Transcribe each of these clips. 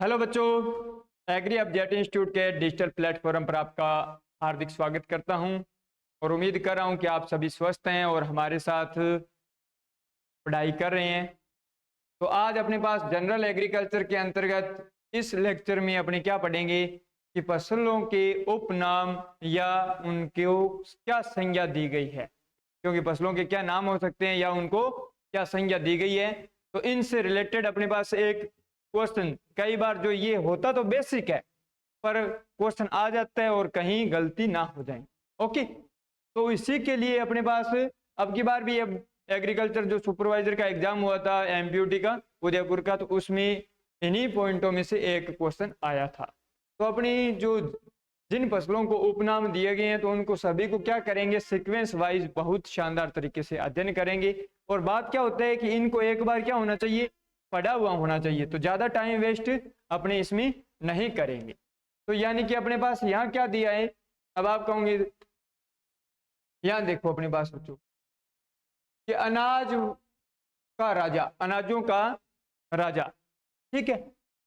Hello बच्चों, agree update institute के digital platform पर आपका हार्दिक स्वागत करता हूं और उम्मीद कर रहा हूं कि आप सभी स्वस्थ हैं और हमारे साथ पढ़ाई कर रहे हैं। तो आज अपने पास जनरल एग्रीकल्चर के अंतर्गत इस लेक्चर में अपने क्या पढ़ेंगे कि फसलों के उपनाम या उनको क्या संज्ञा दी गई है, क्योंकि फसलों के क्या नाम हो सकते हैं या उनको क्या संज्ञा दी गई है। तो इनसे रिलेटेड अपने पास एक क्वेश्चन, कई बार जो ये होता तो बेसिक है पर क्वेश्चन आ जाता है और कहीं गलती ना हो जाए। ओके, तो इसी के लिए अपने पास अब की बार भी अब एग्रीकल्चर जो सुपरवाइजर का एग्जाम हुआ था एमपीयूटी का उदयपुर का, तो उसमें इन्हीं पॉइंटों में से एक क्वेश्चन आया था। तो अपनी जो जिन फसलों को उपनाम दिए गए हैं तो उनको सभी को क्या करेंगे, सीक्वेंस वाइज बहुत शानदार तरीके से अध्ययन करेंगे। और बात क्या होता है कि इनको एक बार क्या होना चाहिए, पढ़ा हुआ होना चाहिए, तो ज्यादा टाइम वेस्ट अपने इसमें नहीं करेंगे। तो यानी कि अपने पास यहाँ क्या दिया है, अब आप कहोगे यहाँ देखो अपने पास बच्चों कि अनाज का राजा, अनाजों का राजा, ठीक है।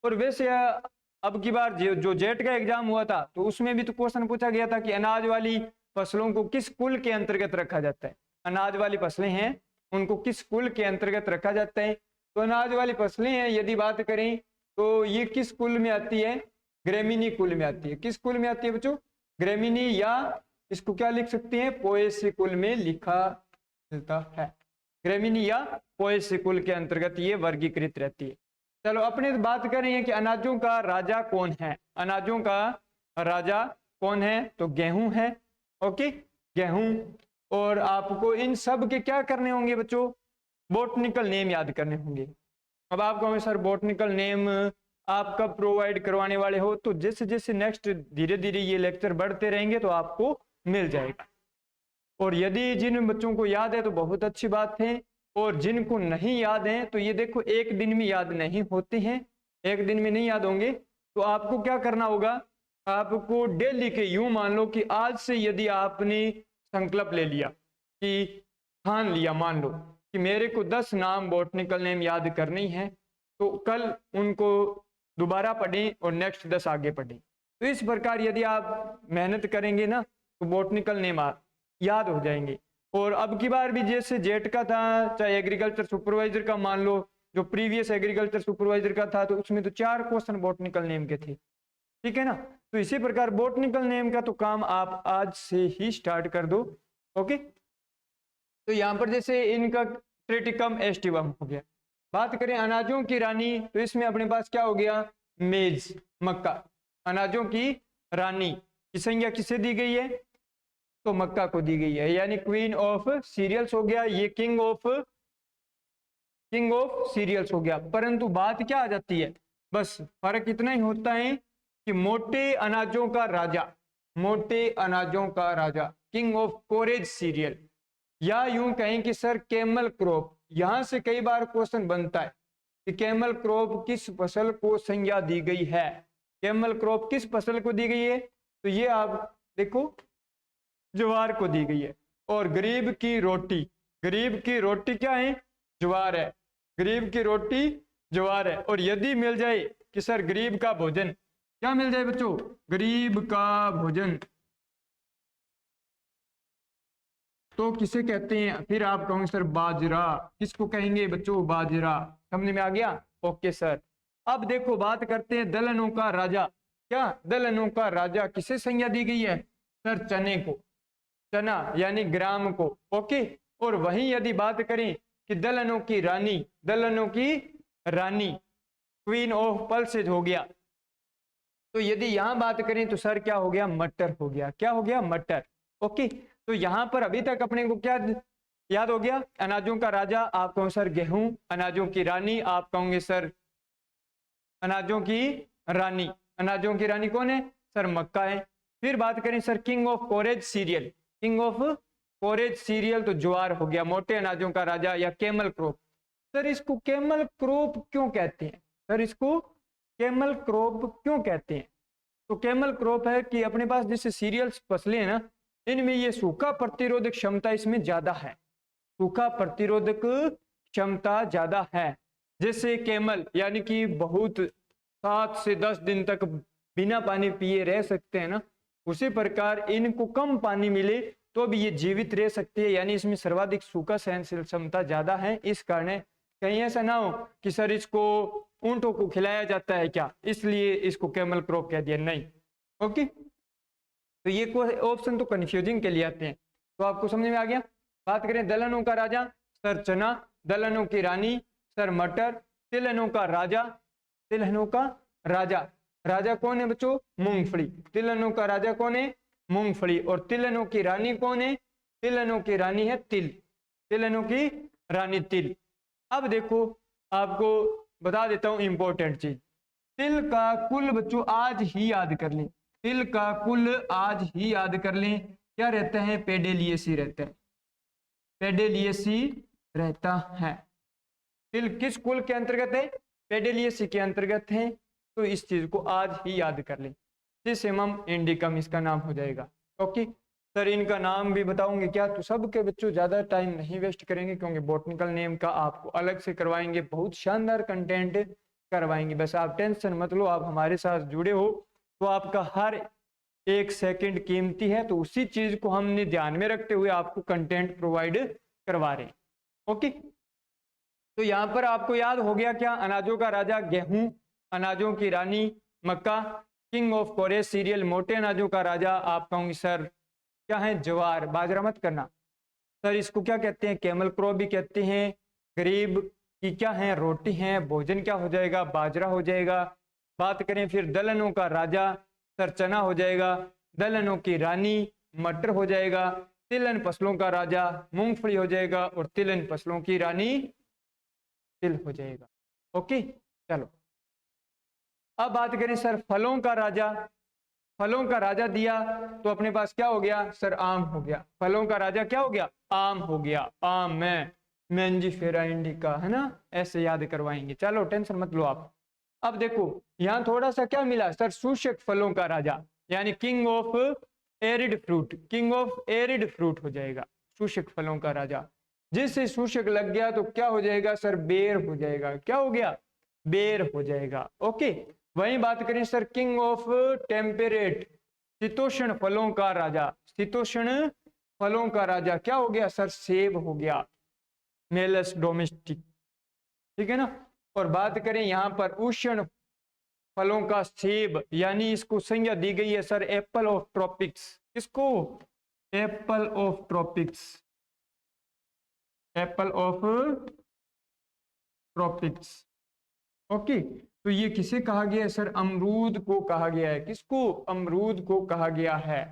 और वैसे अब की बार जो जेट का एग्जाम हुआ था तो उसमें भी तो क्वेश्चन पूछा गया था कि अनाज वाली फसलों को किस कुल के अंतर्गत रखा जाता है। अनाज वाली फसलें हैं उनको किस कुल के अंतर्गत रखा जाता है। तो अनाज वाली फसलें हैं यदि बात करें तो ये किस कुल में आती है, ग्रेमिनी कुल में आती है। किस कुल में आती है बच्चों, ग्रेमिनी, या इसको क्या लिख सकते हैं, पोएसी कुल में लिखा मिलता है। ग्रेमिनी या पोएसी कुल के अंतर्गत ये वर्गीकृत रहती है। चलो अपने बात कर रहे हैं कि अनाजों का राजा कौन है। अनाजों का राजा कौन है, तो गेहूं है। ओके, गेहूं। और आपको इन सब के क्या करने होंगे बच्चों, बॉटनिकल नेम याद करने होंगे। अब आप कहोगे सर बॉटनिकल नेम आप कब प्रोवाइड करवाने वाले हो, तो जैसे जैसे नेक्स्ट धीरे धीरे ये लेक्चर बढ़ते रहेंगे तो आपको मिल जाएगा। और यदि जिन बच्चों को याद है तो बहुत अच्छी बात है, और जिनको नहीं याद है तो ये देखो एक दिन में याद नहीं होते हैं, एक दिन में नहीं याद होंगे। तो आपको क्या करना होगा, आपको डेली के यूं मान लो कि आज से यदि आपने संकल्प ले लिया कि ठान लिया, मान लो कि मेरे को 10 नाम बॉटनिकल नेम याद करनी है, तो कल उनको दोबारा पढ़ें और नेक्स्ट 10 आगे पढ़ें। तो इस प्रकार यदि आप मेहनत करेंगे ना तो बॉटनिकल नेम याद हो जाएंगे। और अब की बार भी जैसे जेट का था, चाहे एग्रीकल्चर सुपरवाइजर का मान लो, जो प्रीवियस एग्रीकल्चर सुपरवाइजर का था तो उसमें तो 4 क्वेश्चन बॉटनिकल नेम के थे, ठीक है ना। तो इसी प्रकार बॉटनिकल नेम का तो काम आप आज से ही स्टार्ट कर दो। ओके, तो यहाँ पर जैसे इनका ट्रिटिकम एस्टिवम हो गया। बात करें अनाजों की रानी, तो इसमें अपने पास क्या हो गया, मेज, मक्का। अनाजों की रानी की संज्ञा किसे दी गई है, तो मक्का को दी गई है, यानी क्वीन ऑफ सीरियल्स हो गया, ये किंग ऑफ सीरियल्स हो गया। परंतु बात क्या आ जाती है, बस फर्क इतना ही होता है कि मोटे अनाजों का राजा, मोटे अनाजों का राजा, किंग ऑफ कोरेज सीरियल, या यूं कहें कि सर कैमल क्रॉप। यहां से कई बार क्वेश्चन बनता है कि कैमल क्रॉप किस फसल को संज्ञा दी गई है, कैमल क्रॉप किस फसल को दी गई है, तो ये आप देखो ज्वार को दी गई है। और गरीब की रोटी, गरीब की रोटी क्या है, ज्वार है, गरीब की रोटी ज्वार है। और यदि मिल जाए कि सर गरीब का भोजन, क्या मिल जाए बच्चों, गरीब का भोजन, तो किसे कहते हैं, फिर आप कहोगे सर बाजरा। किसको कहेंगे बच्चों, बाजरा। समझ में आ गया, ओके सर। अब देखो बात करते हैं दलहनों का राजा। क्या, दलहनों का राजा किसे संज्ञा दी गई है, सर चने को, चना यानी ग्राम को। ओके, और वहीं यदि बात करें कि दलहनों की रानी, दलहनों की रानी क्वीन ऑफ पल्सेज हो गया, तो यदि यहां बात करें तो सर क्या हो गया, मटर हो गया। क्या हो गया, मटर। ओके, तो यहां पर अभी तक अपने को क्या याद हो गया, अनाजों का राजा आप कहो सर गेहूं, अनाजों की रानी आप कहोगे सर अनाजों की रानी, अनाजों की रानी कौन है, सर मक्का है। फिर बात करें sir king of coarse cereal, king of coarse cereal तो ज्वार हो गया, मोटे अनाजों का राजा, या कैमल क्रॉप। सर इसको कैमल क्रॉप क्यों कहते हैं, सर इसको कैमल क्रॉप क्यों कहते हैं, तो कैमल क्रॉप है कि अपने पास जैसे सीरियल्स फसलें हैं ना, इनमें ये सूखा प्रतिरोधक क्षमता इसमें ज्यादा है, सूखा प्रतिरोधक क्षमता ज्यादा है। जैसे कैमल यानी कि बहुत 7 से 10 दिन तक बिना पानी पिए रह सकते हैं ना, उसी प्रकार इनको कम पानी मिले तो भी ये जीवित रह सकती है, यानी इसमें सर्वाधिक सूखा सहनशील क्षमता ज्यादा है। इस कारण कहीं ऐसा ना हो कि सर इसको ऊंटों को खिलाया जाता है क्या, इसलिए इसको कैमल क्रॉप कह दिया, नहीं। ओके, तो ये ऑप्शन तो कंफ्यूजिंग के लिए आते हैं, तो आपको समझ में आ गया। बात करें दलहनों का राजा, सर चना। दलहनों की रानी, सर मटर। तिलहनों का राजा, तिलहनों का राजा, राजा कौन है बच्चों, मूंगफली। तिलहनों का राजा कौन है, मूंगफली। और तिलहनों की रानी कौन है, तिलहनों की रानी है तिल, तिलहनों की रानी तिल। अब देखो आपको बता देता हूं इंपॉर्टेंट चीज, तिल का कुल बच्चों आज ही याद कर लें, तिल का कुल आज ही याद कर लें, क्या रहता है, पेडेलिएसी रहता है, पेडेलिएसी रहता है। तिल किस कुल के अंतर्गत है, पेडेलिएसी के अंतर्गत है, तो इस चीज को आज ही याद कर लें। सिसेमम इंडिकम इसका नाम हो जाएगा। ओके सर, इनका नाम भी बताऊंगे क्या, तो सबके बच्चों ज्यादा टाइम नहीं वेस्ट करेंगे, क्योंकि बॉटनिकल नेम का आपको अलग से करवाएंगे, बहुत शानदार कंटेंट करवाएंगे। बस आप टेंशन मत लो, आप हमारे साथ जुड़े हो तो आपका हर 1 सेकंड कीमती है, तो उसी चीज को हमने ध्यान में रखते हुए आपको कंटेंट प्रोवाइड करवा रहे हैं। ओके, तो यहाँ पर आपको याद हो गया क्या, अनाजों का राजा गेहूं, अनाजों की रानी मक्का, किंग ऑफ कोरेस सीरियल, मोटे अनाजों का राजा आप कहूंगी सर क्या है, ज्वार, बाजरा मत करना सर, इसको क्या कहते हैं, कैमल क्रॉप भी कहते हैं। गरीब की क्या है, रोटी है, भोजन क्या हो जाएगा, बाजरा हो जाएगा। बात करें फिर दलहनों का राजा, सर चना हो जाएगा। दलहनों की रानी मटर हो जाएगा। तिलहन फसलों का राजा मूंगफली हो जाएगा, और तिलहन फसलों की रानी तिल हो जाएगा। ओके चलो, अब बात करें सर फलों का राजा, फलों का राजा दिया तो अपने पास क्या हो गया सर, आम हो गया। फलों का राजा क्या हो गया, आम हो गया, आम में मैंजीफेरा इंडिका, है ना, ऐसे याद करवाएंगे। चलो टेंशन मत लो आप। अब देखो यहाँ थोड़ा सा क्या मिला सर, शुष्क फलों का राजा, यानी king of arid fruit, king of arid fruit हो जाएगा शुष्क फलों का राजा। जिससे शुष्क लग गया तो क्या हो जाएगा सर, बेर हो जाएगा, क्या हो गया, बेर हो जाएगा। ओके, वहीं बात करें सर किंग ऑफ टेम्परेट, शीतोष्ण फलों का राजा, शीतोष्ण फलों का राजा क्या हो गया सर, सेब हो गया, मेलस डोमेस्टिक, ठीक है ना। और बात करें यहां पर उष्ण फलों का सेब, यानी इसको संज्ञा दी गई है सर एप्पल ऑफ ट्रॉपिक्स, किसको, Apple of tropics, Apple of tropics. Okay, तो ये किसे कहा गया है सर, अमरूद को कहा गया है, किसको, अमरूद को कहा गया है।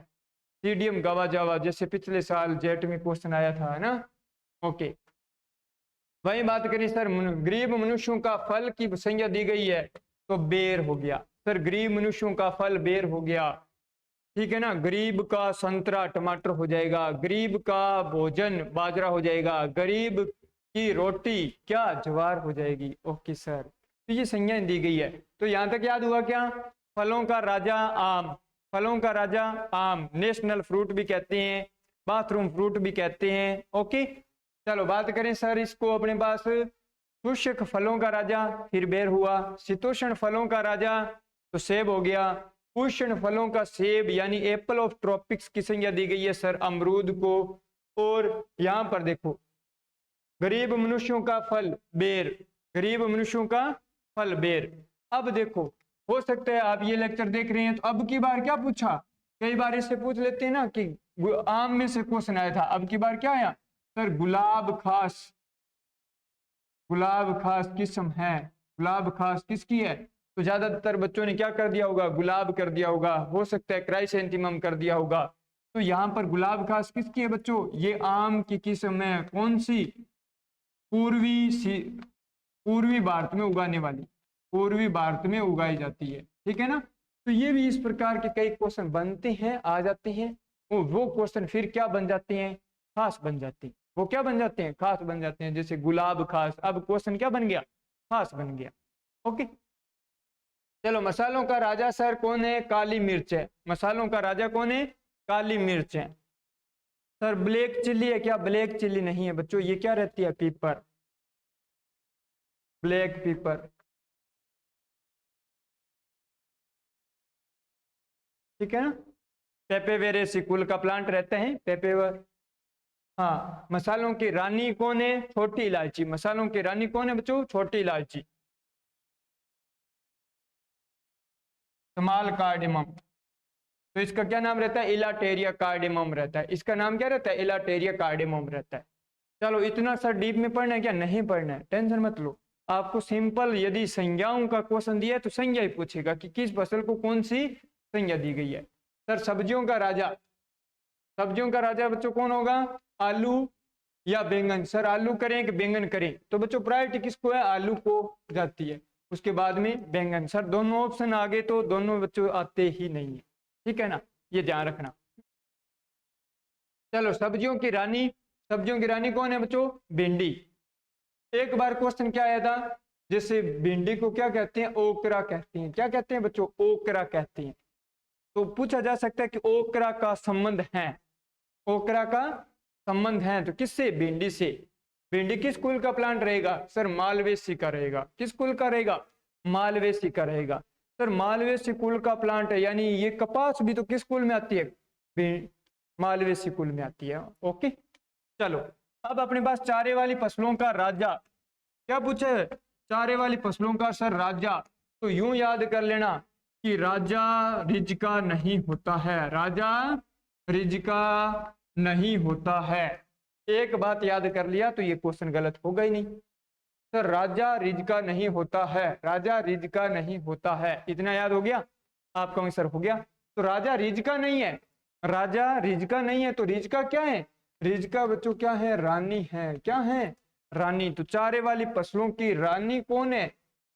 सीडियम गवा जावा, जैसे पिछले साल जेट में क्वेश्चन आया था, है ना। ओके, वही बात करें सर गरीब मनुष्यों का फल की संज्ञा दी गई है, तो बेर हो गया सर, गरीब मनुष्यों का फल बेर हो गया, ठीक है ना। गरीब का संतरा टमाटर हो जाएगा, गरीब का भोजन बाजरा हो जाएगा, गरीब की रोटी क्या, ज्वार हो जाएगी। ओके सर, तो ये संज्ञा दी गई है। तो यहां तक याद हुआ क्या, फलों का राजा आम, फलों का राजा आम, नेशनल फ्रूट भी कहते हैं, बाथरूम फ्रूट भी कहते हैं। ओके चलो, बात करें सर इसको अपने पास, शुष्क फलों का राजा फिर बेर हुआ, शीतोष्ण फलों का राजा तो सेब हो गया, उष्ण फलों का सेब यानी एप्पल ऑफ ट्रॉपिक्स की संज्ञा दी गई है सर अमरूद को। और यहां पर देखो गरीब मनुष्यों का फल बेर, गरीब मनुष्यों का फल बेर। अब देखो हो सकता है आप ये लेक्चर देख रहे हैं तो अब की बार क्या पूछा, कई बार इससे पूछ लेते हैं ना कि आम में से क्वेश्चन आया था, अब की बार क्या आया सर, गुलाब खास, गुलाब खास किस्म है, गुलाब खास किसकी है, तो ज्यादातर बच्चों ने क्या कर दिया होगा, गुलाब कर दिया होगा, हो सकता है क्राइसेंथेमम कर दिया होगा। तो यहाँ पर गुलाब खास किसकी है बच्चों, ये आम की किस्म है, कौन सी, पूर्वी भारत में उगाने वाली, पूर्वी भारत में उगाई जाती है, ठीक है ना। तो ये भी इस प्रकार के कई क्वेश्चन बनते हैं, आ जाते हैं, वो क्वेश्चन फिर क्या बन जाते हैं, खास बन जाते हैं, वो क्या बन जाते हैं, खास बन जाते हैं। जैसे गुलाब खास, अब क्वेश्चन क्या बन गया, खास बन गया। ओके चलो, मसालों का राजा सर कौन है, काली मिर्च है, मसालों का राजा कौन है, काली मिर्च है। सर ब्लैक चिल्ली है क्या, ब्लैक चिल्ली नहीं है बच्चों, ये क्या रहती है, पीपर, ब्लैक पेपर। ठीक है ना। पेपेवेरेसी कुल का प्लांट रहते हैं पेपेवर। हाँ, मसालों की रानी कौन है? छोटी इलायची। मसालों की रानी कौन है बच्चों? छोटी इलायची। Small cardamom. तो इसका क्या नाम रहता है? इलाटेरिया कार्डेमम रहता है। इसका नाम क्या रहता है? इलाटेरिया कार्डेमम रहता है। चलो, इतना सा डीप में पढ़ना है क्या? नहीं पढ़ना है, टेंशन मत लो। आपको सिंपल यदि संज्ञाओं का क्वेश्चन दिया है तो संज्ञा ही पूछेगा कि किस फसल को कौन सी संज्ञा दी गई है। सर सब्जियों का राजा, सब्जियों का राजा बच्चों कौन होगा? आलू या बैंगन? सर आलू करें कि बैंगन करें? तो बच्चों प्रायोरिटी किसको है? आलू को जाती है, उसके बाद में बैंगन। सर दोनों ऑप्शन आगे तो दोनों बच्चों आते ही नहीं है, ठीक है ना, ये ध्यान रखना। चलो, सब्जियों की रानी, सब्जियों की रानी कौन है बच्चों? भिंडी। एक बार क्वेश्चन क्या आया था, जैसे भिंडी को क्या कहते हैं? ओकरा कहते हैं। क्या कहते हैं बच्चों? ओकरा कहते हैं। तो पूछा जा सकता है कि ओकरा का संबंध है, ओकरा का संबंध है तो किससे? भिंडी से। भिंडी किस कुल का प्लांट रहेगा? सर मालवेसी का रहेगा। किस कुल का रहेगा? मालवेसी का रहेगा। सर मालवेसी कुल का प्लांट है, यानी ये कपास भी तो किस कुल में आती है? मालवेसी कुल में आती है। ओके, चलो अब अपने पास चारे वाली फसलों का राजा। क्या पूछे है? चारे वाली फसलों का सर राजा। तो यूं याद कर लेना कि राजा रिज का नहीं होता है, राजा रिज का नहीं होता है। एक बात याद कर लिया तो ये क्वेश्चन गलत होगा ही नहीं। सर राजा रिज का नहीं होता है, राजा रिज का नहीं होता है, इतना याद हो गया आपका? सर हो गया। तो राजा रिज का नहीं है, राजा रिज का नहीं है, तो रिज का क्या है? रिज का बच्चों क्या है? रानी है। क्या है? रानी। तो चारे वाली फसलों की रानी कौन है?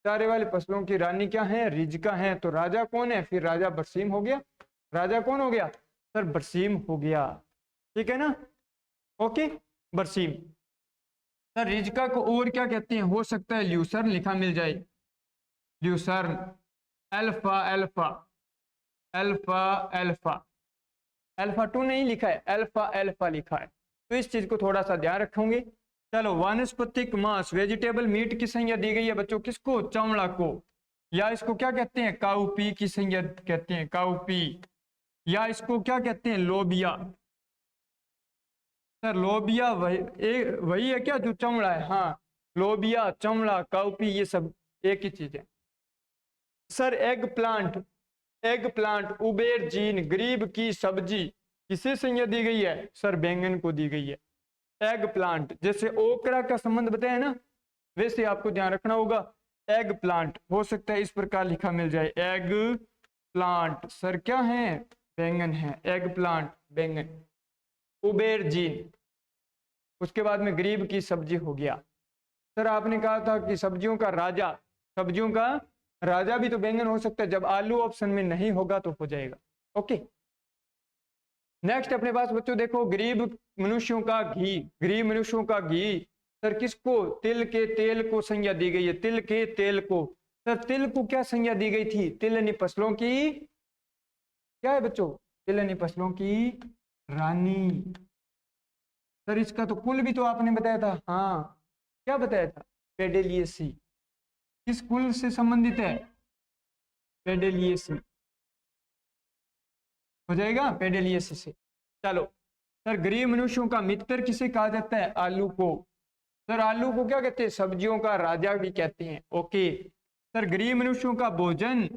चारे वाली फसलों की रानी क्या है? रिज का है। तो राजा कौन है? फिर राजा बरसीम हो गया। राजा कौन हो गया? सर बरसीम हो गया, ठीक है ना। ओके, बरसीम। सर रिजका को और क्या कहते हैं? हो सकता है ल्यूसर्न लिखा मिल जाए, Lucerne. Alpha alpha alpha alpha, alpha 2 नहीं लिखा है, अल्फा अल्फा लिखा है, तो इस चीज को थोड़ा सा ध्यान रखोगे। चलो, वानस्पतिक मांस वेजिटेबल मीट की संज्ञा दी गई है बच्चों किसको? चमड़ा को। या इसको क्या कहते हैं? काउपी की संज्ञा कहते हैं, काउपी। या इसको क्या कहते हैं? लोबिया। सर लोबिया वही है क्या जो चमड़ा है? हाँ, लोबिया, चमड़ा, काउपी ये सब एक ही चीज है। Sir egg plant, egg plant, aubergine, ग्रीब की सब्जी किसे संज्ञा दी गई है? सर बैंगन को दी गई है। एग प्लांट, जैसे ओकरा का संबंध बताया ना, वैसे आपको ध्यान रखना होगा। एग प्लांट हो सकता है इस प्रकार लिखा मिल जाए, एग प्लांट। सर क्या है? बैंगन है, एग प्लांट बैंगन। उबेर जीन, उसके बाद में ग्रीब की सब्जी हो गया। सर आपने कहा था कि सब्जियों का राजा, सब्जियों का राजा भी तो बैंगन हो सकता है, जब आलू ऑप्शन में नहीं होगा तो हो जाएगा। ओके, नेक्स्ट अपने पास बच्चों देखो, गरीब मनुष्यों का घी, गरीब मनुष्यों का घी। सर किसको? तिल के तेल को संज्ञा दी गई है, तिल के तेल को। सर तिल को क्या संज्ञा दी गई थी? तिलहनी फसलों की क्या है बच्चों? तिलहनी फसलों की रानी। सर इसका तो कुल भी तो आपने बताया था, हाँ क्या बताया था? पेडेलिएसी। किस कुल से संबंधित है? पेडेलिएसी हो जाएगा, पेडेलिएसी से। चलो, सर गरीब मनुष्यों का मित्र किसे कहा जाता है? आलू को। सर आलू को क्या कहते हैं? सब्जियों का राजा भी कहते हैं। ओके, सर गरीब मनुष्यों का भोजन,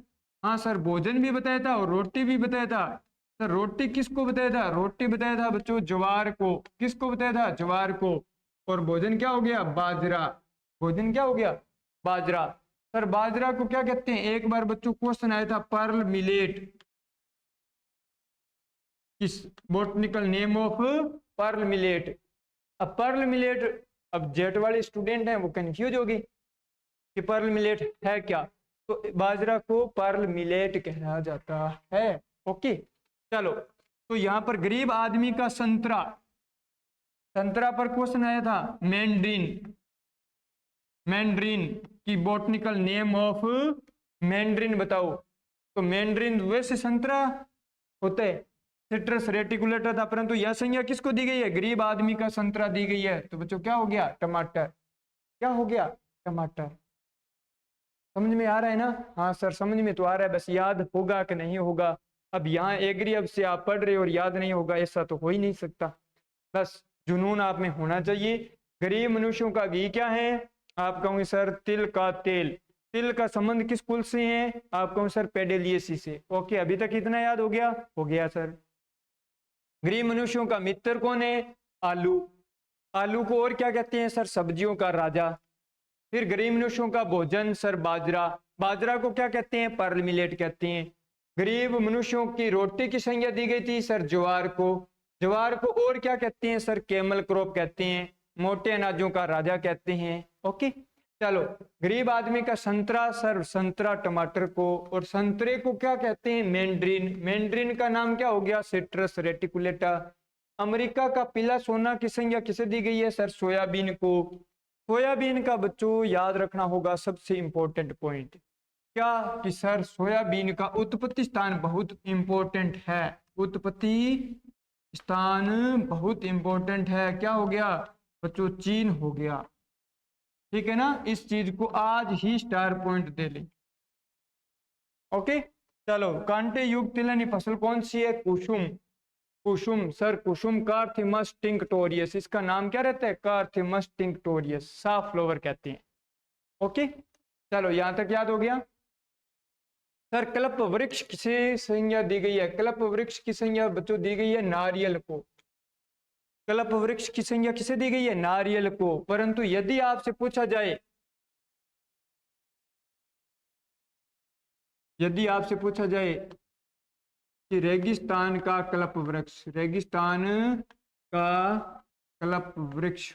हाँ सर भोजन भी बताया था और रोटी भी बताया था। सर रोटी किसको बताया था? रोटी बताया था बच्चों ज्वार को। किसको बताया था? ज्वार को। और भोजन क्या हो गया? बाजरा। भोजन क्या हो गया? बाजरा। सर बाजरा को क्या कहते हैं? एक बार बच्चों क्वेश्चन आया था, पर्ल मिलेट, किस botanical name of pearl millet. अब पर्ल मिलेट, अब जेट वाले स्टूडेंट हैं वो कंफ्यूज हो गए कि पर्ल मिलेट है क्या, तो बाजरा को पर्ल मिलेट कहा जाता है। ओके, चलो, तो यहां पर गरीब आदमी का संतरा, संतरा पर क्वेश्चन आया था। मैंड्रीन, मैंड्रीन की बोटनिकल नेम ऑफ मैंड्रीन बताओ। तो मैंड्रीन वैसे संतरा होता है, सिट्रस रेटिकुलेटर था, परंतु यह संज्ञा किसको दी गई है? गरीब आदमी का संतरा दी गई है। तो बच्चों क्या हो गया? टमाटर। क्या हो गया? टमाटर। समझ में आ रहा है ना? हाँ सर समझ में तो आ रहा है, बस याद होगा कि नहीं होगा अब यहाँ एग्री अब से आप पढ़ रहे हो और याद नहीं होगा, ऐसा तो हो ही नहीं सकता। बस जुनून आप में होना चाहिए। गरीब मनुष्यों का घी क्या है? आप कहोगे सर तिल का तेल। तिल का संबंध किस कुल से है? आप कहोगे सर पेडेलिएसी से। ओके, अभी तक इतना याद हो गया? हो गया सर। गरीब मनुष्यों का मित्र कौन है? आलू। आलू को और क्या कहते हैं सर? सब्जियों का राजा। फिर गरीब मनुष्यों का भोजन सर बाजरा। बाजरा को क्या कहते हैं? पर्ल मिलेट कहते हैं। गरीब मनुष्यों की रोटी की संज्ञा दी गई थी सर ज्वार को। ज्वार को और क्या कहते हैं सर? कैमल क्रॉप कहते हैं। मोटे अनाजों का राजा कहते हैं। ओके, चलो। गरीब आदमी का संतरा सर संतरा टमाटर को। और संतरे को क्या कहते हैं? मैंड्रिन। मैंड्रिन का नाम क्या हो गया? Citrus reticulata. अमेरिका का पीला सोना की संज्ञा किसे दी गई है सर? सोयाबीन को। सोयाबीन का बच्चों याद रखना होगा सबसे इंपॉर्टेंट पॉइंट क्या कि सर सोयाबीन का उत्पत्ति स्थान बहुत इंपॉर्टेंट है। उत्पत्ति स्थान बहुत इंपॉर्टेंट है। क्या हो गया बच्चों? चीन हो गया। ठीक है ना, इस चीज को आज ही स्टार पॉइंट दे लें। ओके, चलो। कांटे युक्त तिलहनी फसल कौन सी है? कुसुम। कुसुम सर कुसुम कार्थिमस टिंक्टोरियस। इसका नाम क्या रहता है? कार्थिमस टिंक्टोरियस। साफ फ्लावर कहते हैं। ओके, चलो यहां तक याद हो गया। सर कल्प वृक्ष किसे संज्ञा दी गई है? कल्प वृक्ष की संज्ञा बच्चों दी गई है नारियल को। कल्प वृक्ष की संज्ञा किसे दी गई है? नारियल को। परंतु यदि आपसे पूछा जाए, यदि आपसे पूछा जाए कि रेगिस्तान का कल्प वृक्ष, रेगिस्तान का कल्प वृक्ष,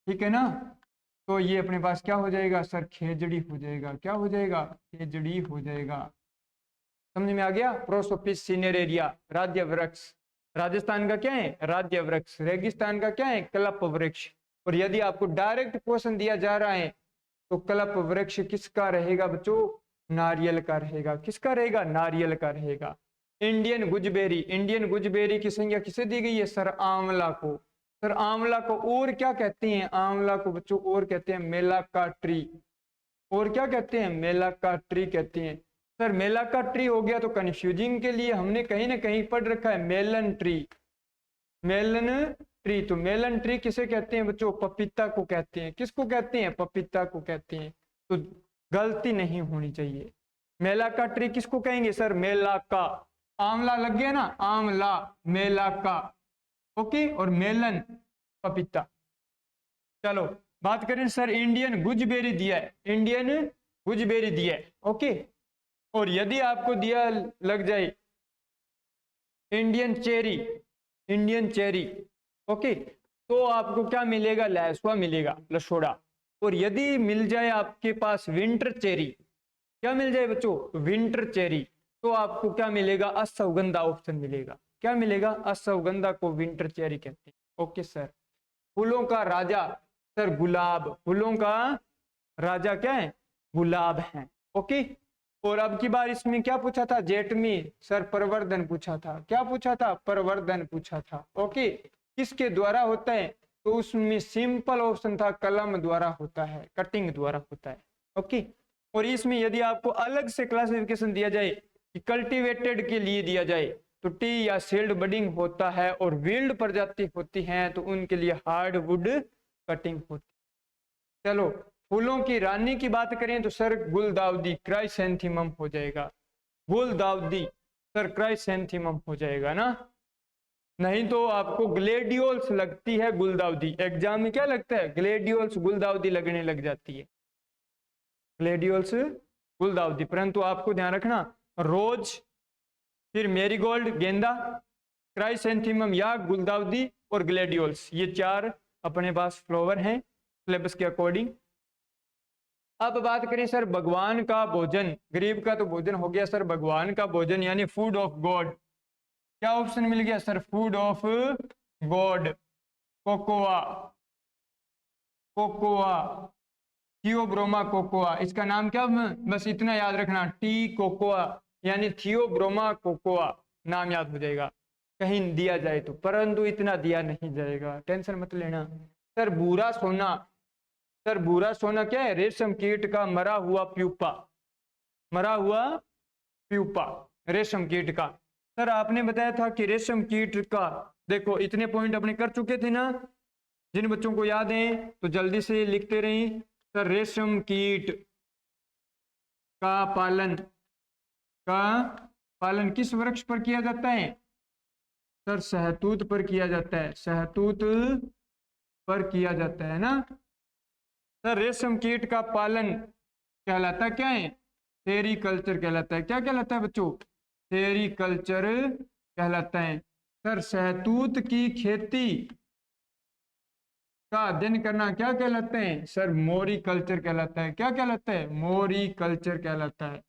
ठीक है ना, तो ये अपने पास क्या हो जाएगा सर? खेजड़ी हो जाएगा। क्या हो जाएगा? खेजड़ी हो जाएगा। समझ में आ गया? प्रोसोपिस सिनेरेरिया राज्य वृक्ष। राजस्थान का क्या है? राज्य वृक्ष। रेगिस्तान का क्या है? कल्प वृक्ष। और यदि आपको डायरेक्ट क्वेश्चन दिया जा रहा है तो कल्प वृक्ष किसका रहेगा बच्चों? नारियल का रहेगा। किसका रहेगा? नारियल का रहेगा। इंडियन गुजबेरी, इंडियन गुजबेरी की संज्ञा किसे दी गई है सर? आंवला को। सर आंवला को और क्या कहते हैं? आंवला को बच्चों और कहते हैं मेलाका ट्री। और क्या कहते हैं? मेलाका ट्री कहते हैं। सर मेलाका ट्री हो गया तो कंफ्यूजिंग के लिए हमने कहीं ना कहीं पढ़ रखा है मेलन ट्री। मेलन ट्री, तो मेलन ट्री किसे कहते हैं बच्चों? पपीता को कहते हैं। किसको कहते हैं? पपीता को कहते हैं। तो गलती नहीं होनी चाहिए। मेलाका ट्री किसको कहेंगे सर? मेलाका। आंवला लग गया ना? आंवला, मेलाका। ओके, और मेलन पपीता। चलो बात करें सर इंडियन गुजबेरी दिया है, इंडियन गुजबेरी दिया है। ओके, और यदि आपको दिया लग जाए Indian cherry, Indian cherry, okay, तो आपको क्या मिलेगा? लहसुआ मिलेगा, लसोड़ा। और यदि मिल जाए आपके पास विंटर चेरी, क्या मिल जाए बच्चों? विंटर चेरी, तो आपको क्या मिलेगा? अश्वगंधा ऑप्शन मिलेगा। क्या मिलेगा? अश्वगंधा को विंटर चेरी कहते हैं। Okay sir. फूलों का राजा सर गुलाब। फूलों का राजा क्या है? गुलाब है। ओके, और अब की बार इसमें क्या पूछा था? जेट में सर प्रवर्धन पूछा था। क्या पूछा था? प्रवर्धन पूछा था। ओके, किसके द्वारा होता है? तो उसमें सिंपल ऑप्शन था कलम द्वारा होता है, कटिंग द्वारा होता है। ओके, और इसमें यदि आपको अलग से क्लासिफिकेशन दिया जाए कि कल्टीवेटेड के लिए दिया जाए तो टी या सील्ड बडिंग होता है, और विल्ड प्रजाति होती हैं तो उनके लिए हार्डवुड कटिंग होती है। चलो फूलों की रानी की बात करें तो सर गुलदाउदी, क्राइसैंथेमम हो जाएगा। गुलदाउदी सर क्राइसैंथेमम हो जाएगा ना, नहीं तो आपको ग्लेडियोल्स लगती है गुलदाउदी। एग्जाम में क्या लगता है? ग्लेडियोल्स गुलदाउदी लगने लग जाती है, ग्लेडियोल्स गुलदाउदी। परंतु आपको ध्यान रखना रोज, फिर मेरीगोल्ड गेंदा, क्राइसैंथेमम या गुलदाउदी और ग्लेडियोल्स, ये चार अपने पास फ्लावर हैं सिलेबस के अकॉर्डिंग। अब बात करें सर भगवान का भोजन, गरीब का तो भोजन हो गया सर, भगवान का भोजन यानी फूड ऑफ गॉड, क्या ऑप्शन मिल गया sir? Food of God, cocoa, cocoa, Theobroma cocoa. इसका नाम क्या? बस इतना याद रखना, टी कोकोआ यानी थियोब्रोमा कोकोआ, नाम याद हो जाएगा कहीं दिया जाए तो, परंतु इतना दिया नहीं जाएगा, टेंशन मत लेना। सर भूरा सोना, सर भूरा सोना क्या है? रेशम कीट का मरा हुआ प्यूपा, मरा हुआ प्यूपा। रेशम कीट का। सर आपने बताया था कि रेशम कीट का, देखो इतने पॉइंट अपने कर चुके थे ना, जिन बच्चों को याद है तो जल्दी से लिखते रहें। सर रेशम कीट का पालन किस वृक्ष पर किया जाता है? सर शहतूत पर किया जाता है, शहतूत पर किया जाता है ना। सर रेशम कीट का पालन कहलाता क्या है? सेरीकल्चर कहलाता है। क्या कहलाता है बच्चों? सेरीकल्चर कहलाता है। सर शहतूत की खेती का अध्ययन करना क्या कहलाता है? सर मोरिकल्चर कहलाता है। क्या कहलाता है? मोरिकल्चर कहलाता है।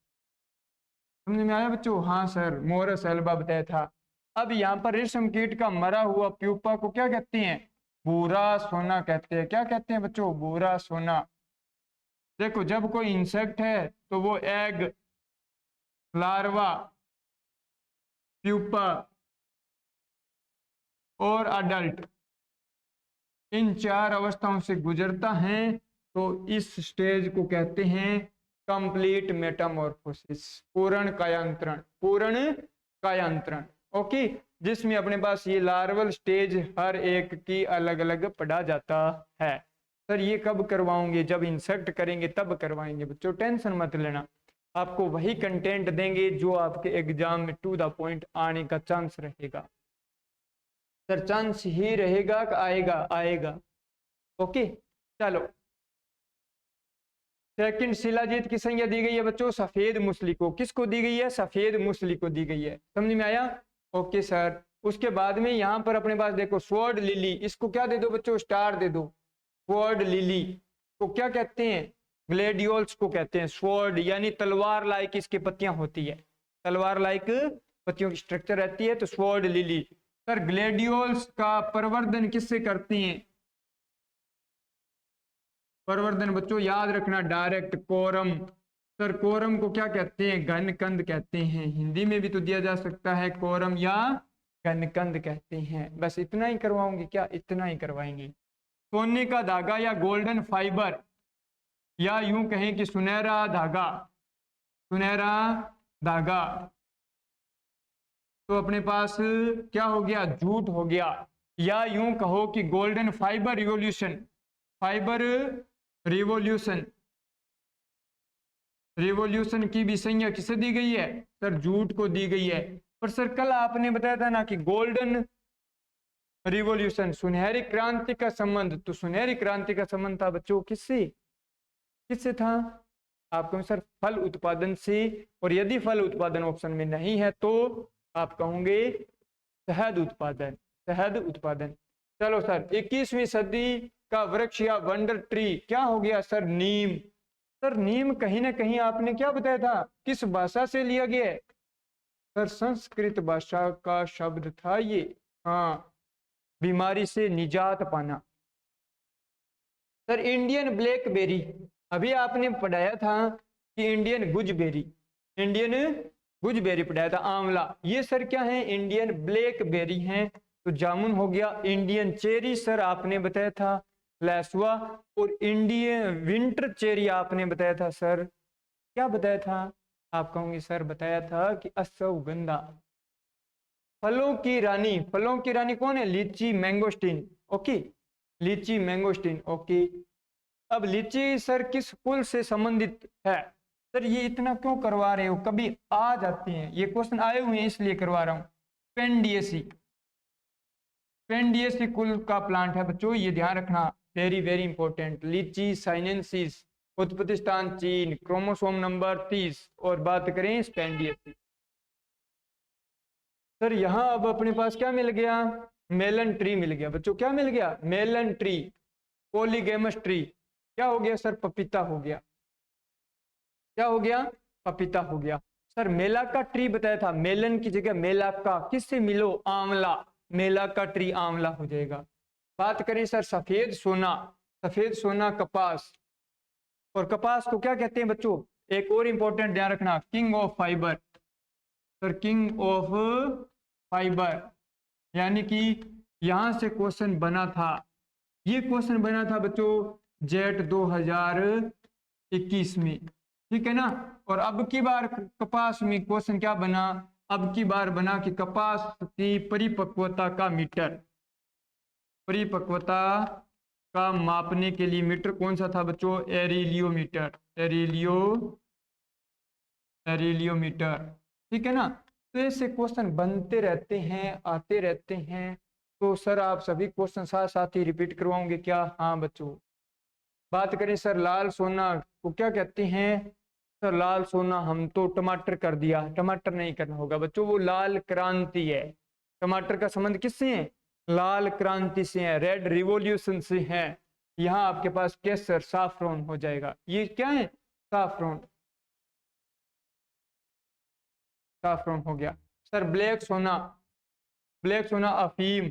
समझ में आया बच्चों? हाँ सर, मोरस एल्बा बताया था। अब यहाँ पर रेशम कीट का मरा हुआ प्यूपा को क्या कहते हैं? भूरा सोना कहते हैं। क्या कहते हैं बच्चों? भूरा सोना। देखो जब कोई इंसेक्ट है तो वो एग, लार्वा, प्यूपा और अडल्ट, इन 4 अवस्थाओं से गुजरता है तो इस स्टेज को कहते हैं कंप्लीट मेटामॉर्फोसिस, पूर्ण कायांतरण। पूर्ण कायांतरण, ओके, जिसमें अपने पास ये लार्वल स्टेज हर एक की अलग अलग पढ़ा जाता है। सर ये कब करवाओगे? जब इंसेक्ट करेंगे तब करवाएंगे बच्चों, टेंशन मत लेना। आपको वही कंटेंट देंगे जो आपके एग्जाम में टू द पॉइंट आने का चांस रहेगा। सर चांस ही रहेगा कि आएगा? आएगा। ओके चलो, सेकंड शिलाजीत की संज्ञा दी गई है बच्चों सफेद मूसली को। किसको दी गई है? सफेद मूसली को दी गई है। समझ में आया? Okay sir. उसके बाद में यहाँ पर अपने पास देखो स्वॉर्ड लिली, इसको क्या दे दो बच्चों? स्टार दे दो। स्वॉर्ड लिली को क्या कहते हैं? ग्लेडियोल्स को कहते हैं। स्वॉर्ड यानी तलवार लाइक इसकी पत्तियां होती है, तलवार लाइक पत्तियों की स्ट्रक्चर रहती है, तो स्वॉर्ड लिली। सर ग्लेडियोल्स का प्रवर्धन किससे करते हैं? प्रवर्धन बच्चों याद रखना डायरेक्ट कोरम। सर कोरम को क्या कहते हैं? घनकंद कहते हैं। हिंदी में भी तो दिया जा सकता है कोरम या घनकंद कहते हैं। बस इतना ही करवाऊंगी क्या? इतना ही करवाएंगे। सोने का धागा या गोल्डन फाइबर, या यूं कहें कि सुनहरा धागा, सुनहरा धागा, तो अपने पास क्या हो गया? जूट हो गया। या यूं कहो कि golden fibre revolution, fibre revolution, revolution की भी संज्ञा किसे दी गई है? सर जूट को दी गई है। पर सर कल आपने बताया था ना कि गोल्डन रिवॉल्यूशन, सुनहरी क्रांति का संबंध, तो सुनहरी क्रांति का संबंध था बच्चों किससे? किससे था? आप कहोगे सर फल उत्पादन से, और यदि फल उत्पादन ऑप्शन में नहीं है तो आप कहोगे शहद उत्पादन, शहद उत्पादन। चलो सर 21वीं सदी का वृक्ष या वंडर ट्री क्या हो गया? सर नीम। सर नीम कहीं ना कहीं आपने क्या बताया था? किस भाषा से लिया गया है? सर संस्कृत भाषा का शब्द था ये। हाँ, बीमारी से निजात पाना। सर इंडियन ब्लैकबेरी, अभी आपने पढ़ाया था कि इंडियन गुजबेरी, इंडियन गुजबेरी पढ़ाया था, आंवला। ये सर क्या है? इंडियन ब्लैकबेरी हैं। तो जामुन हो गया। इंडियन चेरी सर आपने बताया था लैसवा, और इंडियन विंटर चेरी आपने बताया था सर, क्या बताया था? आप कहोगे सर बताया था कि अश्वगंधा। फलों की रानी, फलों की रानी कौन है? लीची, मैंगोस्टीन। ओके, लीची, मैंगोस्टीन। ओके, अब लीची सर किस कुल से संबंधित है? सर ये इतना क्यों करवा रहे हो? कभी आ जाते हैं ये क्वेश्चन, आए हुए हैं इसलिए करवा रहा हूं। पेंडियसी, पेंडियसी कुल का प्लांट है बच्चों, ये ध्यान रखना, वेरी वेरी इंपॉर्टेंट। लीची साइनेंसिस, उत्पत्ति स्थान चीन, क्रोमोसोम नंबर 30, और बात करें स्पेंडियसी। सर यहाँ अब अपने पास क्या मिल गया? मेलन ट्री मिल गया बच्चों। क्या मिल गया? Melon tree, polygamous tree. क्या हो गया सर? पपीता हो गया। क्या हो गया? पपीता हो गया। सर मेला का ट्री बताया था, मेलन की जगह मेला का, किससे मिलो? आंवला, मेला का ट्री आंवला हो जाएगा। बात करें सर सफेद सोना, सफेद सोना कपास, और कपास को क्या कहते हैं बच्चों? एक और इंपॉर्टेंट ध्यान रखना, king of fibre. Sir king of fibre, यानी कि यहां से क्वेश्चन बना था, ये क्वेश्चन बना था बच्चों जेट 2021 में। ठीक है ना। और अब की बार कपास में क्वेश्चन क्या बना, अब की बार बना कि कपास की परिपक्वता का मीटर, परिपक्वता का मापने के लिए मीटर कौन सा था बच्चों, एरिलियोमीटर, एरिलियोमीटर। ठीक है ना। तो ऐसे क्वेश्चन बनते रहते हैं, आते रहते हैं। तो सर आप सभी क्वेश्चन साथ साथ ही रिपीट करवाओगे क्या? हाँ बच्चों। बात करें सर लाल सोना को क्या कहते हैं, सर लाल सोना हम तो टमाटर कर दिया, टमाटर नहीं करना होगा बच्चों, वो लाल क्रांति है। टमाटर का संबंध किससे है, लाल क्रांति से है, रेड रिवॉल्यूशन से है। यहाँ आपके पास केसर साफ्रोन हो जाएगा। ये क्या है, साफ्रोन, साफ्रोन हो गया। सर ब्लैक सोना, ब्लैक सोना अफीम,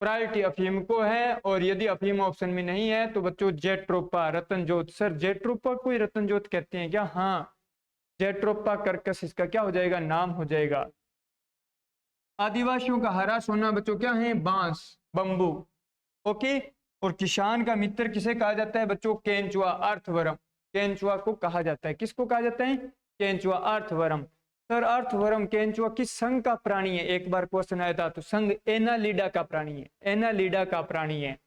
प्रायोरिटी अफीम को है। और यदि अफीम ऑप्शन में नहीं है तो बच्चों जेट्रोपा, रतन जोत। सर जेट्रोपा को रतन जोत कहते हैं क्या? हाँ, जेट्रोपा कर्कस इसका क्या हो जाएगा, नाम हो जाएगा। आदिवासियों का हरा सोना बच्चों क्या है, बांस, बंबू। ओके। और किसान का मित्र किसे कहा जाता है बच्चों, केंचुआ, अर्थवर्म। केंचुआ को कहा जाता है, किसको कहा जाता है, केंचुआ, अर्थवर्म। सर अर्थवर्म केंचुआ किस संघ का प्राणी है, एक बार क्वेश्चन आया था, तो संघ एनालिडा का प्राणी है, एनालिडा का प्राणी है।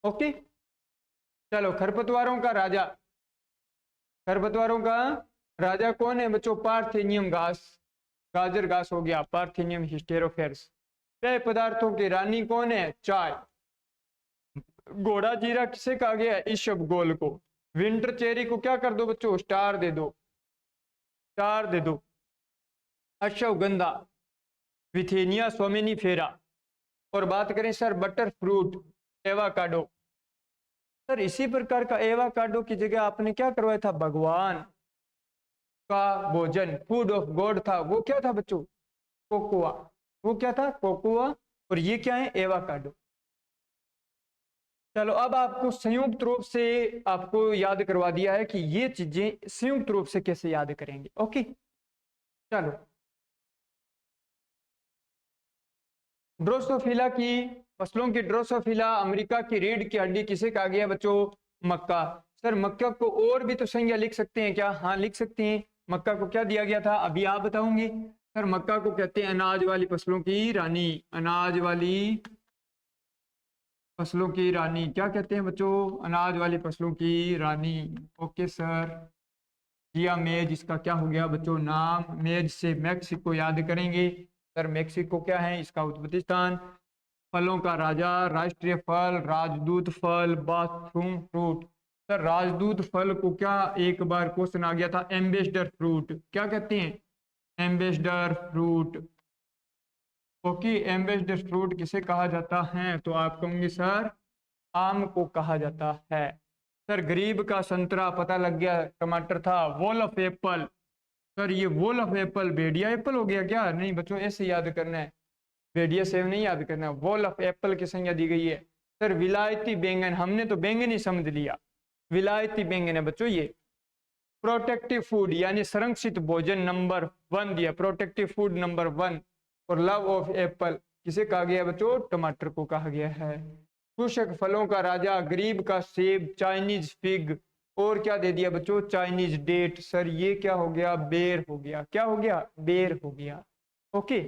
ओके। चलो खरपतवारों का राजा, खरपतवारों का राजा कौन है बच्चों, पार्थेनियम घास, गाजर घास हो गया, पार्थेनियम हिस्टेरोफेरस। पेय पदार्थों की रानी कौन है, चाय। घोड़ा जीरा किसे कहा गया है, इसबगोल को। विंटर चेरी को क्या कर दो बच्चों, स्टार दे दो, स्टार दे दो। अश्वगंधा, विथेनिया सोमेनिफेरा। और बात करें sir butter fruit, avocado. Sir इसी प्रकार का एवाकाडो की जगह आपने क्या करवाया था, भगवान का भोजन, फूड ऑफ गॉड था, वो क्या था बच्चों, कोकोआ। वो क्या था, कोकोआ। और ये क्या है, एवाकाडो। चलो अब आपको संयुक्त रूप से आपको याद करवा दिया है कि ये चीजें संयुक्त रूप से कैसे याद करेंगे। ओके। चलो ड्रोसोफिला की फसलों की, ड्रोसोफिला अमेरिका की रीढ़ की हड्डी किसे कहा गया बच्चों, मक्का। सर मक्का को और भी तो संज्ञा लिख सकते हैं क्या, हाँ लिख सकते हैं। मक्का को क्या दिया गया था, अभी आप बताओगे। सर मक्का को कहते हैं अनाज वाली फसलों की रानी, अनाज वाली फसलों की रानी। क्या कहते हैं बच्चों, अनाज वाली फसलों की रानी। Okay sir. जिया मेज, इसका क्या हो गया बच्चों नाम, मेज से मैक्सिको याद करेंगे। सर मैक्सिको क्या है, इसका उत्पत्ति स्थान। फलों का राजा, राष्ट्रीय फल, राजदूत फल, बाथरूम फ्रूट। सर राजदूत फल को क्या एक बार क्वेश्चन आ गया था, एम्बेसडर फ्रूट। क्या कहते हैं, ambassador fruit. Okay. Ambassador fruit किसे कहा जाता है, तो आप कहोगे सर आम को कहा जाता है। सर गरीब का संतरा, पता लग गया टमाटर था। वॉल ऑफ एप्पल, सर ये wall of Apple Bhediya Apple हो गया क्या, नहीं बच्चों ऐसे याद करना है, भेड़िया सेव नहीं याद करना है, वॉल ऑफ एप्पल की संज्ञा दी गई है। सर विलायती बैंगन, हमने तो बैंगन ही समझ लिया, विलायती बैंगन है बच्चों ये। प्रोटेक्टिव फूड यानी संरक्षित भोजन नंबर 1 दिया, प्रोटेक्टिव फूड नंबर 1। और लव ऑफ एप्पल किसे कहा गया बच्चों, टमाटर को कहा गया है। कृषक फलों का राजा, गरीब का सेब, चाइनीज फिग। और क्या दे दिया बच्चों, चाइनीज डेट। सर ये क्या हो गया, बेर हो गया, क्या हो गया, बेर हो गया। ओके।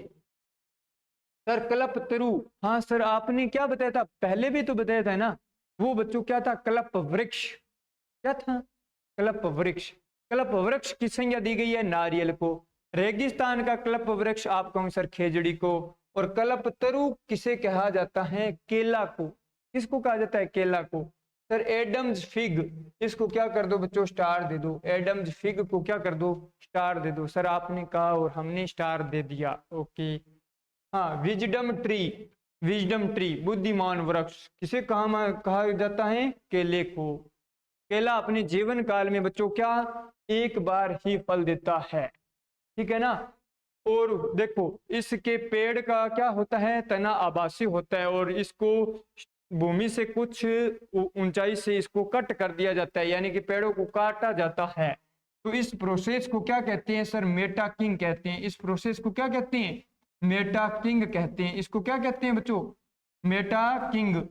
सर कल्प तरु, हाँ सर आपने क्या बताया था, पहले भी तो बताया था ना, वो बच्चों क्या था, कल्प वृक्ष। क्या था, कल्प वृक्ष। कल्प वृक्ष की संज्ञा दी गई है नारियल को। रेगिस्तान का कल्प वृक्ष आप कहोगे सर खेजड़ी को। और कल्प तरु किसे कहा जाता है, केला को। किसको कहा जाता है, केला को। सर एडम्स फिग, इसको क्या कर दो बच्चों, स्टार दे दो। एडम्स फिग को क्या कर दो, स्टार दे दो। सर आपने कहा और हमने स्टार दे दिया। ओके। हाँ विजडम ट्री, विजडम ट्री बुद्धिमान वृक्ष किसे कहा जाता है, केले को। केला अपने जीवन काल में बच्चों क्या एक बार ही फल देता है, ठीक है ना। और देखो इसके पेड़ का क्या होता है, तना आभासी होता है, और इसको भूमि से कुछ ऊंचाई से इसको कट कर दिया जाता है, यानी कि पेड़ों को काटा जाता है। तो इस प्रोसेस को क्या कहते हैं सर, मेटाकिंग कहते हैं। इस प्रोसेस को क्या कहते हैं, मेटाकिंग कहते हैं। इसको क्या कहते हैं बच्चों, मेटाकिंग,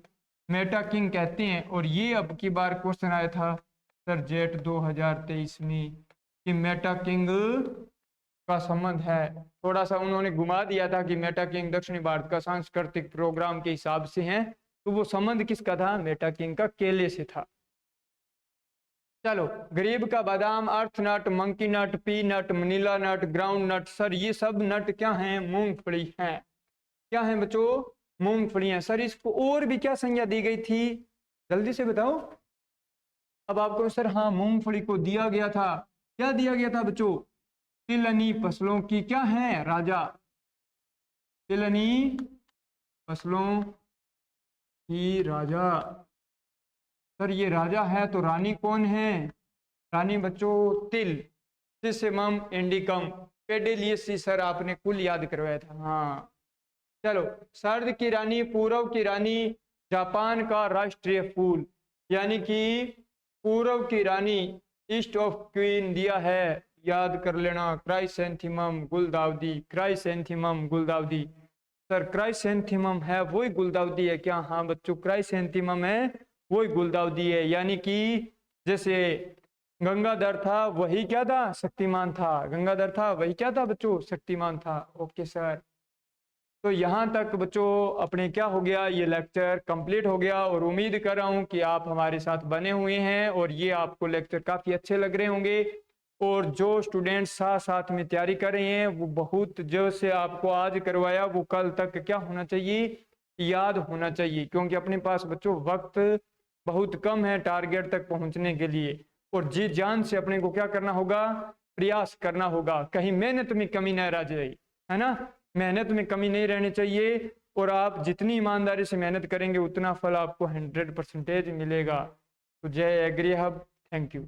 मेटाकिंग कहते हैं। और ये अब की बार क्वेश्चन आया था सर जेट 2023 में, कि मेटा किंग का संबंध है। थोड़ा सा उन्होंने घुमा दिया था कि मेटा किंग दक्षिणी भारत का सांस्कृतिक प्रोग्राम के हिसाब से हैं, तो वो संबंध किसका था? मेटा किंग का केले से था। चलो, गरीब का बादाम, अर्थ नट, मंकी नट, पी नट, मनीला नट, ग्राउंड नट। सर ये सब नट क्या हैं? मूंगफली हैं। क्या हैं बच्चों? मूंगफली हैं। सर इसको और भी क्या संज्ञा दी गई थी? जल्दी से बताओ। अब आपको सर हाँ मूंगफली को दिया गया था, क्या दिया गया था बच्चों? तिलहनी फसलों की क्या है? राजा। तिलहनी फसलों की राजा। सर ये राजा है तो रानी कौन है? रानी बच्चों तिल, सिसमम इंडिकम, पेडेलियसी। सर आपने कुल याद करवाया था। हाँ चलो, सर्द की रानी, पूर्व की रानी, जापान का राष्ट्रीय फूल, यानी कि पूर्व की रानी, ईस्ट ऑफ क्वीन दिया है, याद कर लेना, क्राइसेंथेमम गुलदाउदी। क्राइसेंथेमम गुलदाउदी। सर क्राइसेंथेमम है वही गुलदाउदी है क्या? हाँ बच्चों क्राइसेंथेमम है वही गुलदाउदी है। यानी कि जैसे गंगाधर था वही क्या था? शक्तिमान था। गंगाधर था वही क्या था बच्चों? शक्तिमान था। ओके सर, तो यहाँ तक बच्चों अपने क्या हो गया, ये लेक्चर कंप्लीट हो गया। और उम्मीद कर रहा हूँ कि आप हमारे साथ बने हुए हैं और ये आपको लेक्चर काफ़ी अच्छे लग रहे होंगे। और जो स्टूडेंट्स साथ साथ में तैयारी कर रहे हैं वो बहुत जो से आपको आज करवाया वो कल तक क्या होना चाहिए? याद होना चाहिए, क्योंकि अपने पास बच्चों वक्त बहुत कम है टारगेट तक पहुँचने के लिए। और जी जान से अपने को क्या करना होगा? प्रयास करना होगा, कहीं मेहनत में कमी न रह जाए, है ना? मेहनत में कमी नहीं रहनी चाहिए। और आप जितनी ईमानदारी से मेहनत करेंगे उतना फल आपको 100% मिलेगा। तो जय एग्री हब। Thank you.